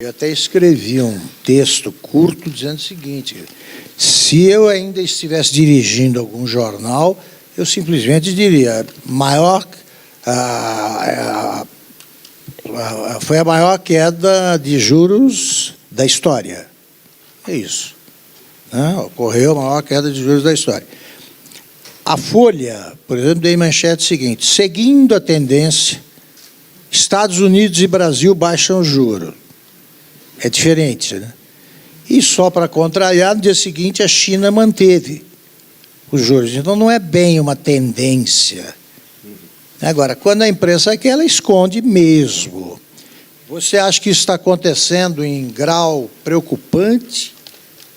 Eu até escrevi um texto curto dizendo o seguinte: se eu ainda estivesse dirigindo algum jornal, eu simplesmente diria, foi a maior queda de juros da história. É isso. Né? Ocorreu a maior queda de juros da história. A Folha, por exemplo, deu em manchete o seguinte: seguindo a tendência, Estados Unidos e Brasil baixam o juro. É diferente, né? E só para contrariar, no dia seguinte a China manteve os juros. Então não é bem uma tendência. Agora, quando a imprensa quer, ela esconde mesmo. Você acha que isso está acontecendo em grau preocupante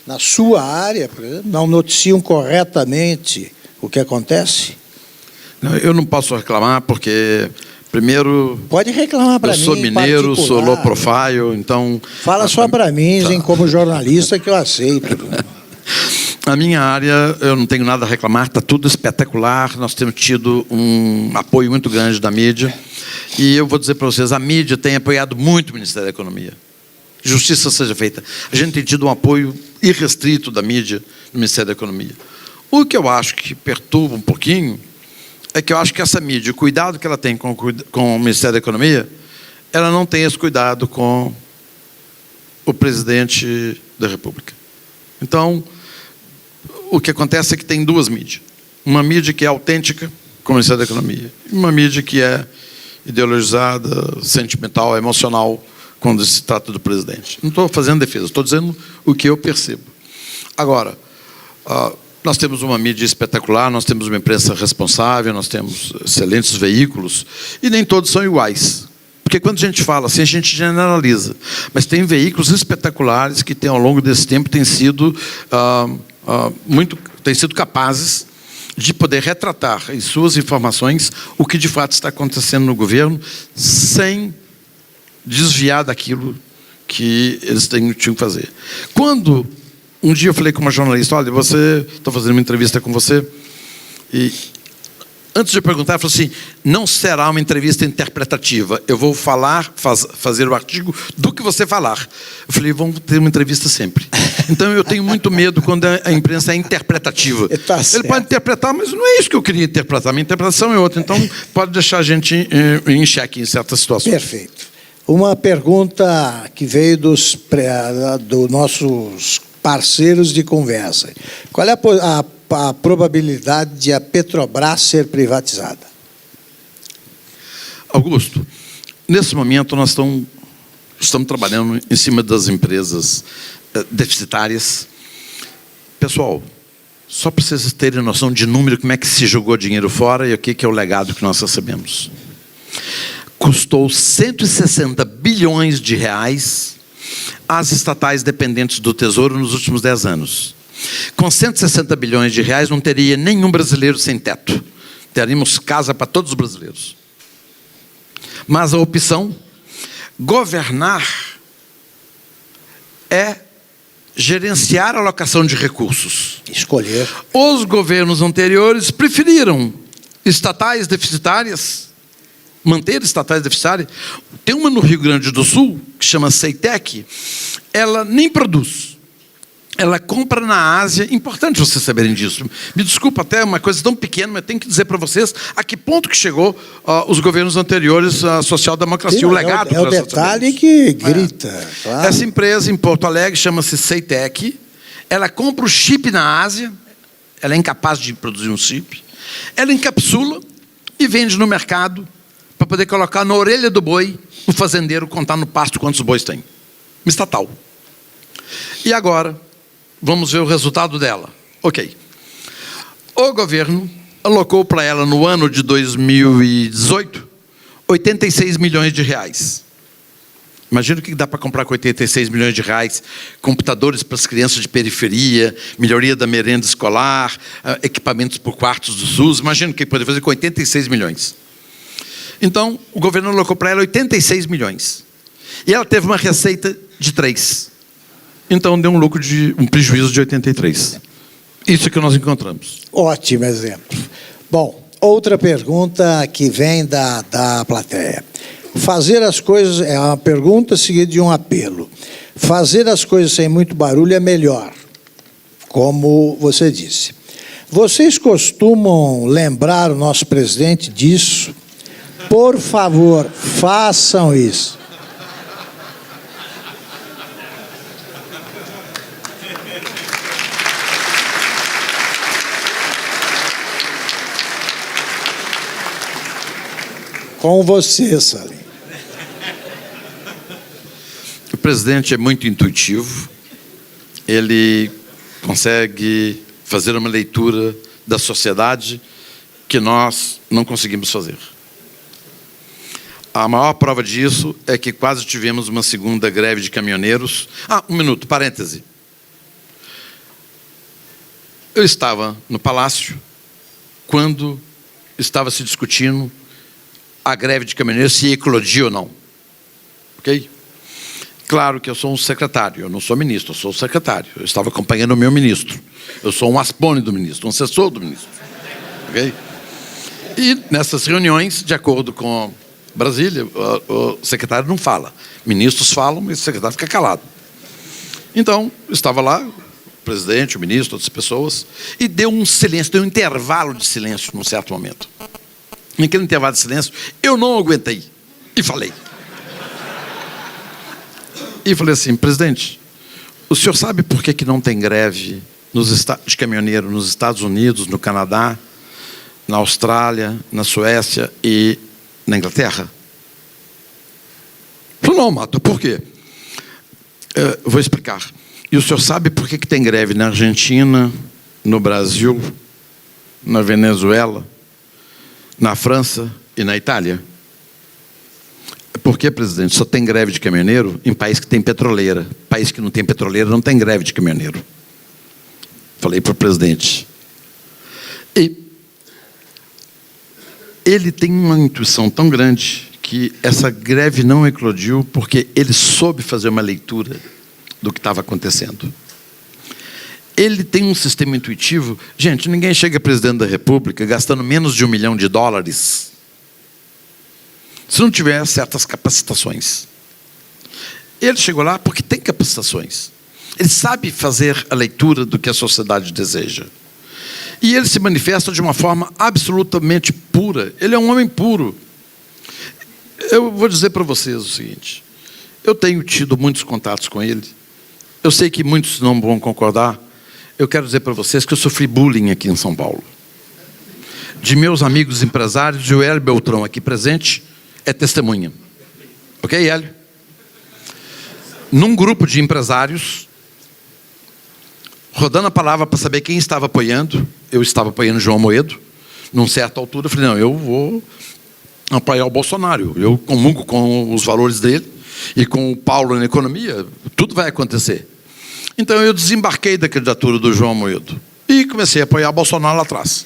na sua área, por exemplo? Não noticiam corretamente o que acontece? Não, eu não posso reclamar porque, primeiro, pode reclamar para mim. Eu sou mineiro, sou low profile, então... Fala só para mim, tá, como jornalista, que eu aceito. A minha área, eu não tenho nada a reclamar, está tudo espetacular, nós temos tido um apoio muito grande da mídia, e eu vou dizer para vocês, a mídia tem apoiado muito o Ministério da Economia. Justiça seja feita. A gente tem tido um apoio irrestrito da mídia no Ministério da Economia. O que eu acho que perturba um pouquinho é que eu acho que essa mídia, o cuidado que ela tem com o Ministério da Economia, ela não tem esse cuidado com o presidente da República. Então, o que acontece é que tem duas mídias. Uma mídia que é autêntica, como o Ministério da Economia, e uma mídia que é ideologizada, sentimental, emocional, quando se trata do presidente. Não estou fazendo defesa, estou dizendo o que eu percebo. Agora, nós temos uma mídia espetacular, nós temos uma imprensa responsável, nós temos excelentes veículos, e nem todos são iguais. Porque quando a gente fala assim, a gente generaliza. Mas tem veículos espetaculares que, ao longo desse tempo, têm sido capazes de poder retratar em suas informações o que de fato está acontecendo no governo, sem desviar daquilo que eles tinham que fazer. Quando um dia eu falei com uma jornalista, olha, estou fazendo uma entrevista com você, e antes de eu perguntar, ela falou assim, não será uma entrevista interpretativa, eu vou fazer o artigo do que você falar. Eu falei, vamos ter uma entrevista sempre. Então eu tenho muito medo quando a imprensa é interpretativa. Ele pode interpretar, mas não é isso que eu queria interpretar, minha interpretação é outra, então pode deixar a gente em xeque em certas situações. Perfeito. Uma pergunta que veio dos nossos parceiros de conversa. Qual é a probabilidade de a Petrobras ser privatizada? Augusto, nesse momento nós estamos trabalhando em cima das empresas deficitárias. Pessoal, só para vocês terem noção de número, como é que se jogou dinheiro fora e o que é o legado que nós recebemos. Custou 160 bilhões de reais às estatais dependentes do Tesouro nos últimos 10 anos. Com 160 bilhões de reais não teria nenhum brasileiro sem teto. Teríamos casa para todos os brasileiros. Mas a opção, governar, é gerenciar a alocação de recursos. Escolher. Os governos anteriores preferiram estatais deficitárias, manter estatais deficitárias. Tem uma no Rio Grande do Sul, que chama Ceitec, ela nem produz. Ela compra na Ásia, importante vocês saberem disso. Me desculpa até uma coisa tão pequena, mas tenho que dizer para vocês a que ponto que chegou os governos anteriores, a social-democracia, o legado. É o detalhe que grita. Claro. Essa empresa em Porto Alegre chama-se Ceitec, ela compra o chip na Ásia, ela é incapaz de produzir um chip, ela encapsula e vende no mercado para poder colocar na orelha do boi, o fazendeiro contar no pasto quantos bois tem. Estatal. E agora, vamos ver o resultado dela. Ok. O governo alocou para ela, no ano de 2018, 86 milhões de reais. Imagina o que dá para comprar com 86 milhões de reais, computadores para as crianças de periferia, melhoria da merenda escolar, equipamentos por quartos do SUS. Imagina o que pode fazer com 86 milhões. Então, o governo alocou para ela 86 milhões. E ela teve uma receita de 3. Então, deu um prejuízo de 83. Isso que nós encontramos. Ótimo exemplo. Bom, outra pergunta que vem da plateia. Fazer as coisas é uma pergunta seguida de um apelo. Fazer as coisas sem muito barulho é melhor, como você disse. Vocês costumam lembrar o nosso presidente disso? Por favor, façam isso. Com você, Salim. O presidente é muito intuitivo, ele consegue fazer uma leitura da sociedade que nós não conseguimos fazer. A maior prova disso é que quase tivemos uma segunda greve de caminhoneiros. Um minuto, parêntese. Eu estava no Palácio quando estava se discutindo a greve de caminhoneiros se eclodia ou não. Ok? Claro que eu sou um secretário, eu não sou ministro, eu sou secretário. Eu estava acompanhando o meu ministro. Eu sou um aspone do ministro, um assessor do ministro. Ok? E nessas reuniões, de acordo com Brasília, o secretário não fala. Ministros falam, mas o secretário fica calado. Então, estava lá, o presidente, o ministro, outras pessoas, e deu um silêncio, deu um intervalo de silêncio num certo momento. Naquele intervalo de silêncio, eu não aguentei e falei. E falei assim: presidente, o senhor sabe por que não tem greve de caminhoneiro nos Estados Unidos, no Canadá, na Austrália, na Suécia e na Inglaterra? Falei: não, Mato, por quê? Vou explicar. E o senhor sabe por que tem greve na Argentina, no Brasil, na Venezuela, na França e na Itália? Por que, presidente, só tem greve de caminhoneiro em país que tem petroleira? País que não tem petroleira não tem greve de caminhoneiro. Falei para o presidente. E ele tem uma intuição tão grande que essa greve não eclodiu porque ele soube fazer uma leitura do que estava acontecendo. Ele tem um sistema intuitivo. Gente, ninguém chega a presidente da República gastando menos de $1 milhão se não tiver certas capacitações. Ele chegou lá porque tem capacitações. Ele sabe fazer a leitura do que a sociedade deseja. E ele se manifesta de uma forma absolutamente pura. Ele é um homem puro. Eu vou dizer para vocês o seguinte: eu tenho tido muitos contatos com ele. Eu sei que muitos não vão concordar. Eu quero dizer para vocês que eu sofri bullying aqui em São Paulo. De meus amigos empresários, e o Hélio Beltrão aqui presente é testemunha. Ok, Hélio? Num grupo de empresários, rodando a palavra para saber quem estava apoiando, eu estava apoiando João Amoedo. Numa certa altura, eu falei: não, eu vou apoiar o Bolsonaro. Eu comungo com os valores dele e com o Paulo na economia, tudo vai acontecer. Então eu desembarquei da candidatura do João Amoedo e comecei a apoiar Bolsonaro lá atrás.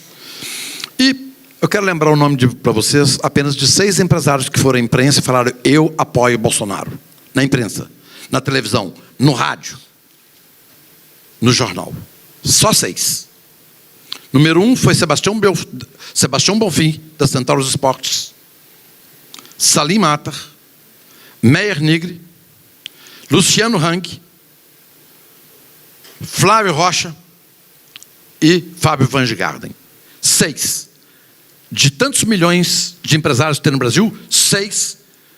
E eu quero lembrar o nome para vocês apenas de 6 empresários que foram à imprensa e falaram: eu apoio Bolsonaro. Na imprensa, na televisão, no rádio, no jornal. Só 6. Número 1 foi Sebastião Bonfim, da Centauros Esportes. Salim Matar, Meyer Nigri, Luciano Hang, Flávio Rocha e Fábio Van Garden. 6. De tantos milhões de empresários que tem no Brasil, 6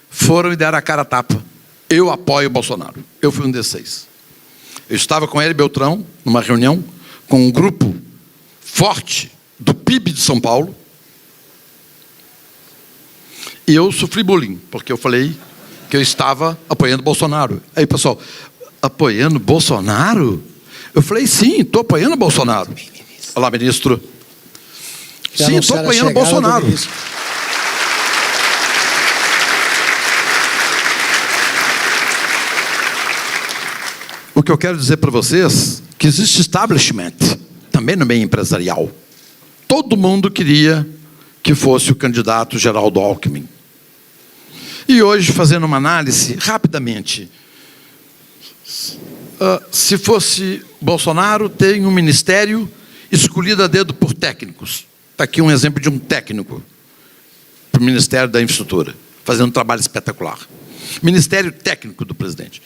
foram e deram a cara a tapa: eu apoio o Bolsonaro. Eu fui um desses 6. Eu estava com Hélio Beltrão numa reunião com um grupo forte do PIB de São Paulo, e eu sofri bullying, porque eu falei que eu estava apoiando Bolsonaro. Aí, pessoal: apoiando Bolsonaro? Eu falei: sim, estou apoiando Bolsonaro. Olá, ministro. Sim, estou apoiando Bolsonaro. O que eu quero dizer para vocês é que existe establishment, também no meio empresarial. Todo mundo queria que fosse o candidato Geraldo Alckmin. E hoje, fazendo uma análise, rapidamente, se fosse Bolsonaro, tem um ministério escolhido a dedo por técnicos. Está aqui um exemplo de um técnico para o Ministério da Infraestrutura. fazendo um trabalho espetacular. Ministério técnico do presidente.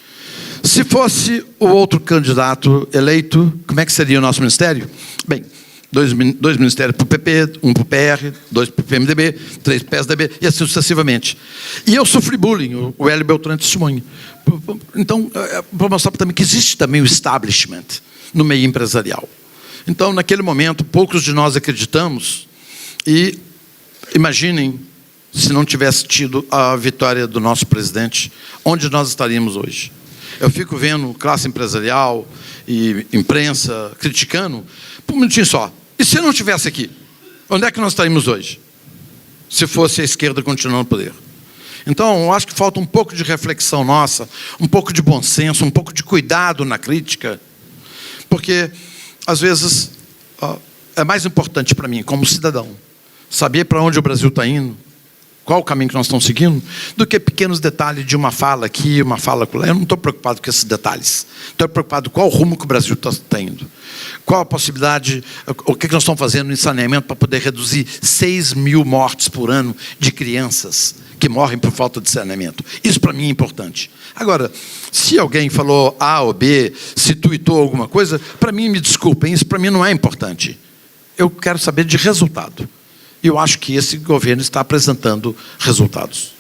Se fosse o outro candidato eleito, como é que seria o nosso ministério? Bem, dois ministérios para o PP, um para o PR, 2 para o PMDB, 3 para o PSDB, e assim sucessivamente. E eu sofri bullying, o Hélio Beltrán testemunha. Então, para mostrar também que existe também o establishment no meio empresarial. Então, naquele momento, poucos de nós acreditamos, e imaginem se não tivesse tido a vitória do nosso presidente, onde nós estaríamos hoje. Eu fico vendo classe empresarial e imprensa criticando, por um minutinho só. E se não estivesse aqui? Onde é que nós estaríamos hoje? Se fosse a esquerda continuando no poder. Então, eu acho que falta um pouco de reflexão nossa, um pouco de bom senso, um pouco de cuidado na crítica, porque, às vezes, é mais importante para mim, como cidadão, saber para onde o Brasil está indo, qual o caminho que nós estamos seguindo, do que pequenos detalhes de uma fala aqui, uma fala acolá. Eu não estou preocupado com esses detalhes. Estou preocupado com qual o rumo que o Brasil está indo. Qual a possibilidade, o que nós estamos fazendo em saneamento para poder reduzir 6 mil mortes por ano de crianças que morrem por falta de saneamento. Isso para mim é importante. Agora, se alguém falou A ou B, se tuitou alguma coisa, para mim, me desculpem, isso para mim não é importante. Eu quero saber de resultado. E eu acho que esse governo está apresentando resultados.